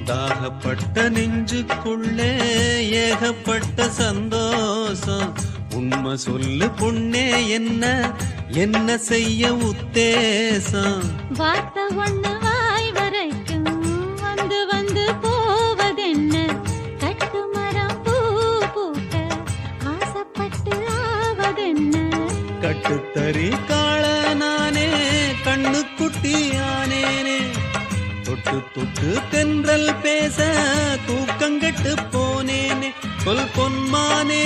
தாகப்பட்ட நெஞ்சுக்குள்ளே ஏகப்பட்ட சந்தோஷம். உண்மை சொல்லு பொண்ணே, என்ன என்ன செய்ய உத்தேசம்? வார்த்தை ஒண்ணு வாய் வரைக்கும் வந்து வந்து போவதென்ன? கட்டு மரம் பூ பூக்க ஆசைப்பட்டு ஆவதென்ன? கட்டுத்தறி காள நானே, கண்ணுக்குட்டி ஆனேனே. தொட்டு தொட்டு தென்றல் பேச தூக்கங்கெட்டு போனேனே. சொல் பொன்மானே.